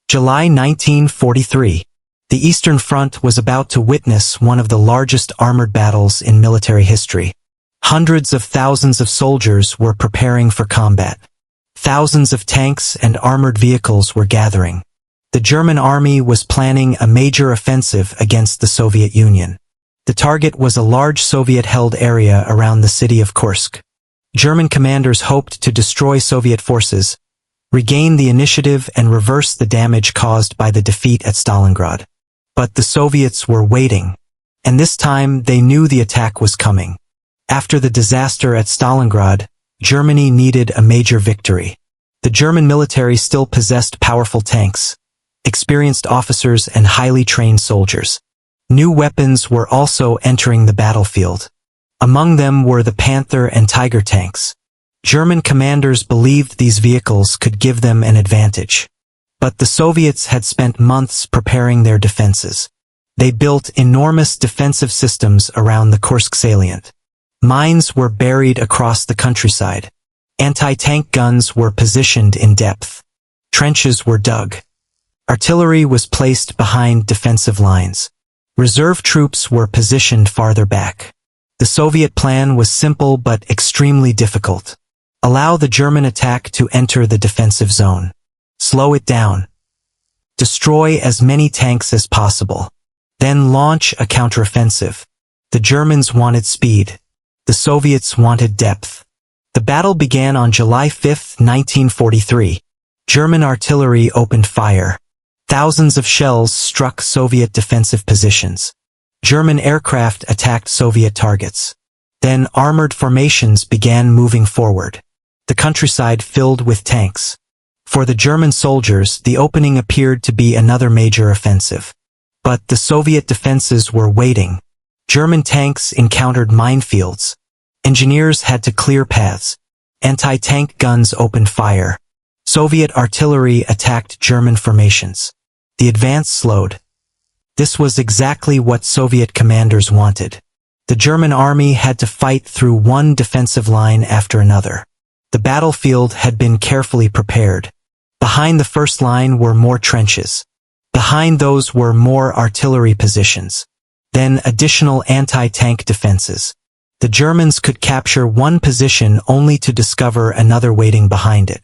July 1943. The Eastern Front was about to witness one of the largest armored battles in military history. Hundreds of thousands of soldiers were preparing for combat. Thousands of tanks and armored vehicles were gathering. The German army was planning a major offensive against the Soviet Union. The target was a large Soviet-held area around the city of Kursk. German commanders hoped to destroy Soviet forces, regain the initiative and reverse the damage caused by the defeat at Stalingrad. But the Soviets were waiting, and this time they knew the attack was coming. After the disaster at Stalingrad, Germany needed a major victory. The German military still possessed powerful tanks, experienced officers and highly trained soldiers. New weapons were also entering the battlefield. Among them were the Panther and Tiger tanks. German commanders believed these vehicles could give them an advantage. But the Soviets had spent months preparing their defenses. They built enormous defensive systems around the Kursk salient. Mines were buried across the countryside. Anti-tank guns were positioned in depth. Trenches were dug. Artillery was placed behind defensive lines. Reserve troops were positioned farther back. The Soviet plan was simple but extremely difficult. Allow the German attack to enter the defensive zone. Slow it down. Destroy as many tanks as possible. Then launch a counteroffensive. The Germans wanted speed. The Soviets wanted depth. The battle began on July 5, 1943. German artillery opened fire. Thousands of shells struck Soviet defensive positions. German aircraft attacked Soviet targets. Then armored formations began moving forward. The countryside filled with tanks. For the German soldiers, the opening appeared to be another major offensive. But the Soviet defenses were waiting. German tanks encountered minefields. Engineers had to clear paths. Anti-tank guns opened fire. Soviet artillery attacked German formations. The advance slowed. This was exactly what Soviet commanders wanted. The German army had to fight through one defensive line after another. The battlefield had been carefully prepared. Behind the first line were more trenches. Behind those were more artillery positions. Then additional anti-tank defenses. The Germans could capture one position only to discover another waiting behind it.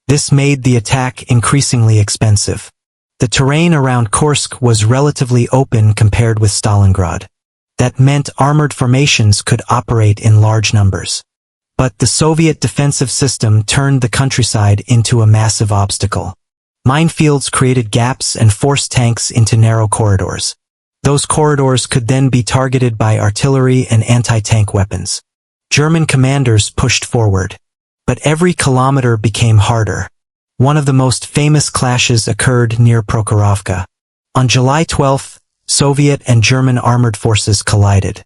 This made the attack increasingly expensive. The terrain around Kursk was relatively open compared with Stalingrad. That meant armored formations could operate in large numbers. But the Soviet defensive system turned the countryside into a massive obstacle. Minefields created gaps and forced tanks into narrow corridors. Those corridors could then be targeted by artillery and anti-tank weapons. German commanders pushed forward. But every kilometer became harder. One of the most famous clashes occurred near Prokhorovka. On July 12, Soviet and German armored forces collided.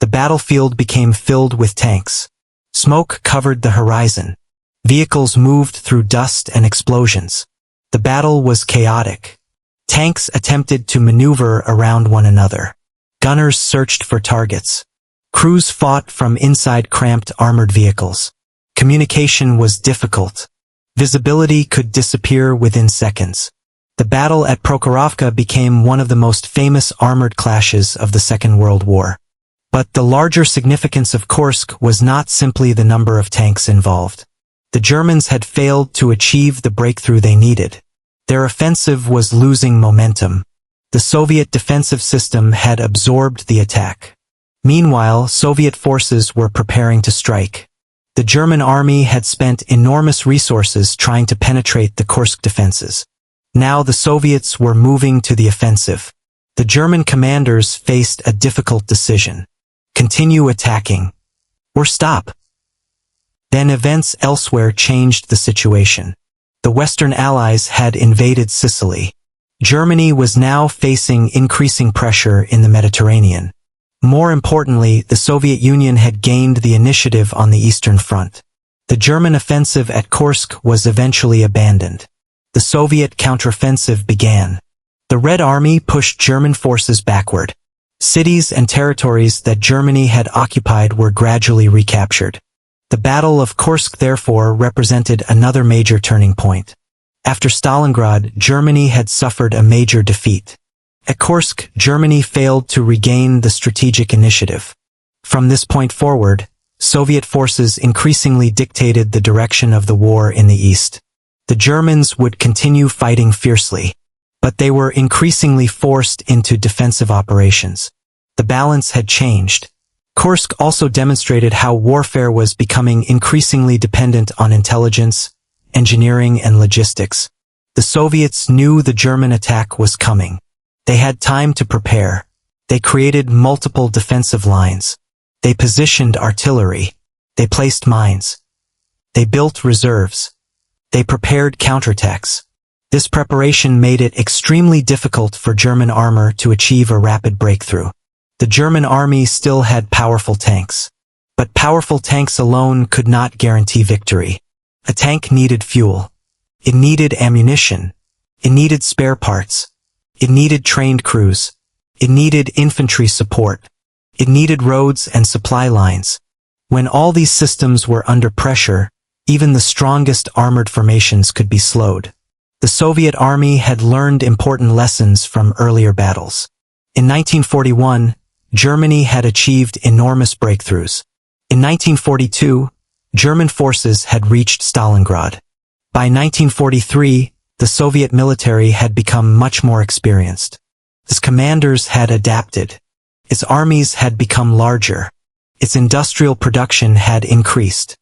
The battlefield became filled with tanks. Smoke covered the horizon. Vehicles moved through dust and explosions. The battle was chaotic. Tanks attempted to maneuver around one another. Gunners searched for targets. Crews fought from inside cramped armored vehicles. Communication was difficult. Visibility could disappear within seconds. The battle at Prokhorovka became one of the most famous armored clashes of the Second World War. But the larger significance of Kursk was not simply the number of tanks involved. The Germans had failed to achieve the breakthrough they needed. Their offensive was losing momentum. The Soviet defensive system had absorbed the attack. Meanwhile, Soviet forces were preparing to strike. The German army had spent enormous resources trying to penetrate the Kursk defenses. Now the Soviets were moving to the offensive. The German commanders faced a difficult decision. Continue attacking, or stop. Then events elsewhere changed the situation. The Western Allies had invaded Sicily. Germany was now facing increasing pressure in the Mediterranean. More importantly, the Soviet Union had gained the initiative on the Eastern Front. The German offensive at Kursk was eventually abandoned. The Soviet counteroffensive began. The Red Army pushed German forces backward. Cities and territories that Germany had occupied were gradually recaptured. The Battle of Kursk therefore represented another major turning point. After Stalingrad, Germany had suffered a major defeat. At Kursk, Germany failed to regain the strategic initiative. From this point forward, Soviet forces increasingly dictated the direction of the war in the east. The Germans would continue fighting fiercely, but they were increasingly forced into defensive operations. The balance had changed. Kursk also demonstrated how warfare was becoming increasingly dependent on intelligence, engineering, and logistics. The Soviets knew the German attack was coming. They had time to prepare. They created multiple defensive lines. They positioned artillery. They placed mines. They built reserves. They prepared counterattacks. This preparation made it extremely difficult for German armor to achieve a rapid breakthrough. The German army still had powerful tanks. But powerful tanks alone could not guarantee victory. A tank needed fuel. It needed ammunition. It needed spare parts. It needed trained crews. It needed infantry support. It needed roads and supply lines. When all these systems were under pressure, even the strongest armored formations could be slowed. The Soviet army had learned important lessons from earlier battles. In 1941, Germany had achieved enormous breakthroughs. In 1942, German forces had reached Stalingrad. By 1943, the Soviet military had become much more experienced. Its commanders had adapted. Its armies had become larger. Its industrial production had increased.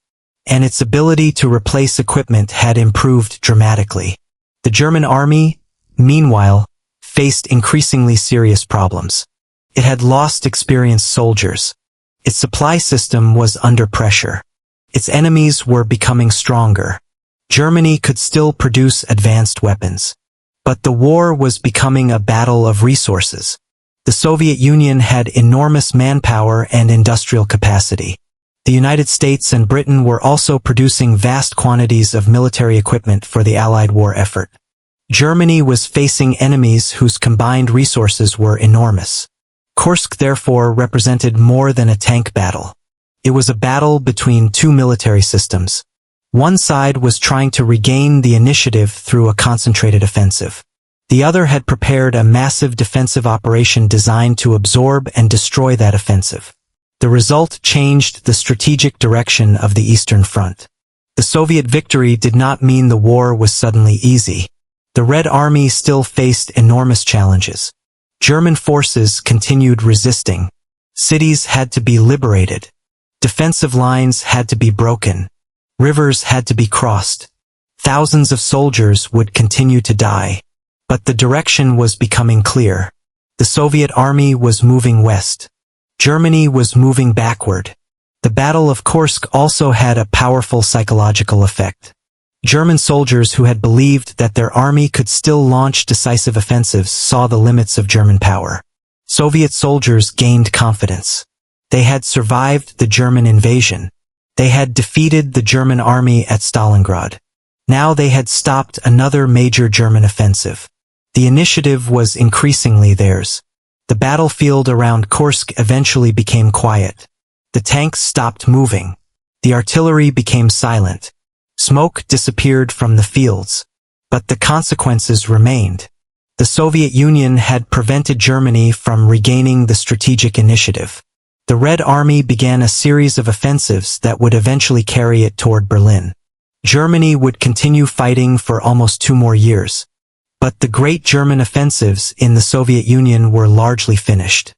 And its ability to replace equipment had improved dramatically. The German army, meanwhile, faced increasingly serious problems. It had lost experienced soldiers. Its supply system was under pressure. Its enemies were becoming stronger. Germany could still produce advanced weapons. But the war was becoming a battle of resources. The Soviet Union had enormous manpower and industrial capacity. The United States and Britain were also producing vast quantities of military equipment for the Allied war effort. Germany was facing enemies whose combined resources were enormous. Kursk therefore represented more than a tank battle. It was a battle between two military systems. One side was trying to regain the initiative through a concentrated offensive. The other had prepared a massive defensive operation designed to absorb and destroy that offensive. The result changed the strategic direction of the Eastern Front. The Soviet victory did not mean the war was suddenly easy. The Red Army still faced enormous challenges. German forces continued resisting. Cities had to be liberated. Defensive lines had to be broken. Rivers had to be crossed. Thousands of soldiers would continue to die. But the direction was becoming clear. The Soviet army was moving west. Germany was moving backward. The Battle of Kursk also had a powerful psychological effect. German soldiers who had believed that their army could still launch decisive offensives saw the limits of German power. Soviet soldiers gained confidence. They had survived the German invasion. They had defeated the German army at Stalingrad. Now they had stopped another major German offensive. The initiative was increasingly theirs. The battlefield around Kursk eventually became quiet. The tanks stopped moving. The artillery became silent. Smoke disappeared from the fields. But the consequences remained. The Soviet Union had prevented Germany from regaining the strategic initiative. The Red Army began a series of offensives that would eventually carry it toward Berlin. Germany would continue fighting for almost 2 more years. But the great German offensives in the Soviet Union were largely finished.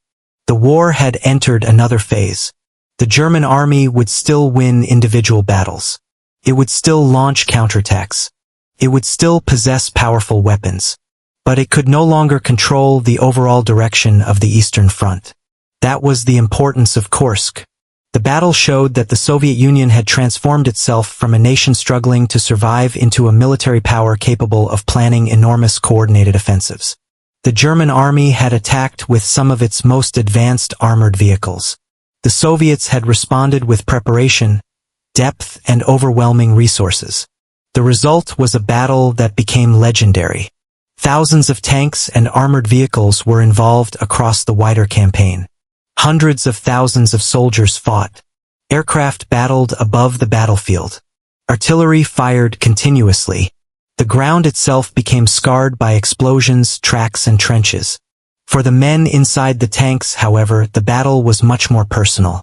The war had entered another phase. The German army would still win individual battles. It would still launch counterattacks. It would still possess powerful weapons. But it could no longer control the overall direction of the Eastern Front. That was the importance of Kursk. The battle showed that the Soviet Union had transformed itself from a nation struggling to survive into a military power capable of planning enormous coordinated offensives. The German army had attacked with some of its most advanced armored vehicles. The Soviets had responded with preparation, depth, and overwhelming resources. The result was a battle that became legendary. Thousands of tanks and armored vehicles were involved across the wider campaign. Hundreds of thousands of soldiers fought. Aircraft battled above the battlefield. Artillery fired continuously. The ground itself became scarred by explosions, tracks, and trenches. For the men inside the tanks, however, the battle was much more personal.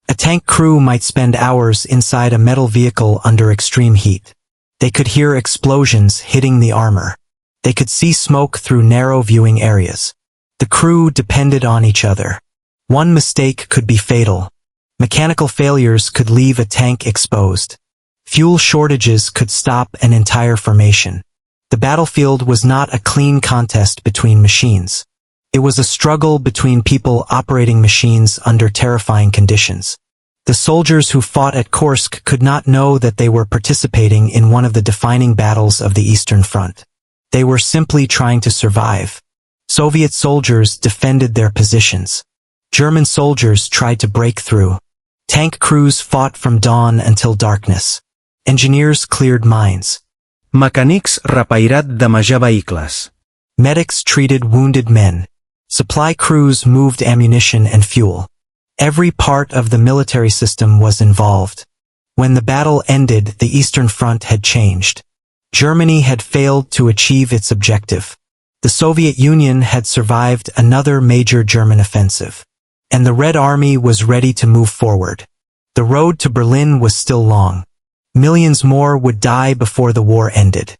A tank crew might spend hours inside a metal vehicle under extreme heat. They could hear explosions hitting the armor. They could see smoke through narrow viewing areas. The crew depended on each other. One mistake could be fatal. Mechanical failures could leave a tank exposed. Fuel shortages could stop an entire formation. The battlefield was not a clean contest between machines. It was a struggle between people operating machines under terrifying conditions. The soldiers who fought at Kursk could not know that they were participating in one of the defining battles of the Eastern Front. They were simply trying to survive. Soviet soldiers defended their positions. German soldiers tried to break through. Tank crews fought from dawn until darkness. Engineers cleared mines. Mecànics repairat de majar vehicles. Medics treated wounded men. Supply crews moved ammunition and fuel. Every part of the military system was involved. When the battle ended, the Eastern Front had changed. Germany had failed to achieve its objective. The Soviet Union had survived another major German offensive. And the Red Army was ready to move forward. The road to Berlin was still long. Millions more would die before the war ended.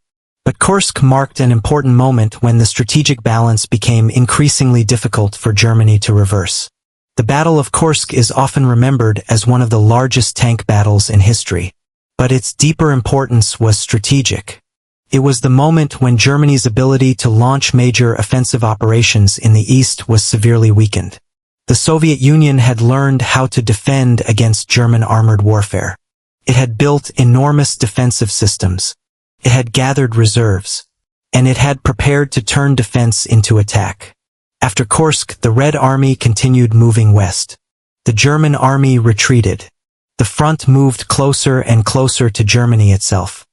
But Kursk marked an important moment when the strategic balance became increasingly difficult for Germany to reverse. The Battle of Kursk is often remembered as one of the largest tank battles in history. But its deeper importance was strategic. It was the moment when Germany's ability to launch major offensive operations in the east was severely weakened. The Soviet Union had learned how to defend against German armored warfare. It had built enormous defensive systems. It had gathered reserves. And it had prepared to turn defense into attack. After Kursk, the Red Army continued moving west. The German army retreated. The front moved closer and closer to Germany itself.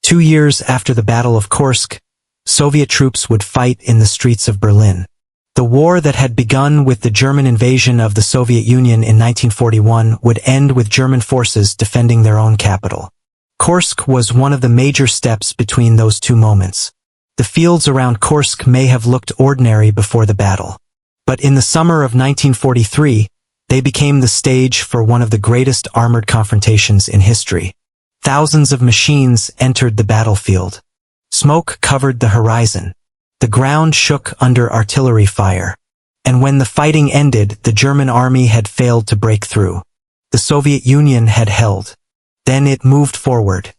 2 years after the Battle of Kursk, Soviet troops would fight in the streets of Berlin. The war that had begun with the German invasion of the Soviet Union in 1941 would end with German forces defending their own capital. Kursk was one of the major steps between those two moments. The fields around Kursk may have looked ordinary before the battle. But in the summer of 1943, they became the stage for one of the greatest armored confrontations in history. Thousands of machines entered the battlefield. Smoke covered the horizon. The ground shook under artillery fire. And when the fighting ended, the German army had failed to break through. The Soviet Union had held. Then it moved forward.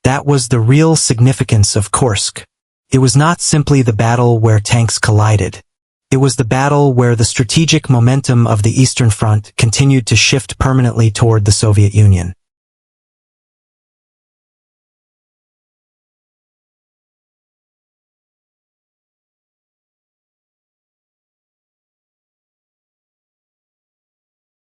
That was the real significance of Kursk. It was not simply the battle where tanks collided. It was the battle where the strategic momentum of the Eastern Front continued to shift permanently toward the Soviet Union.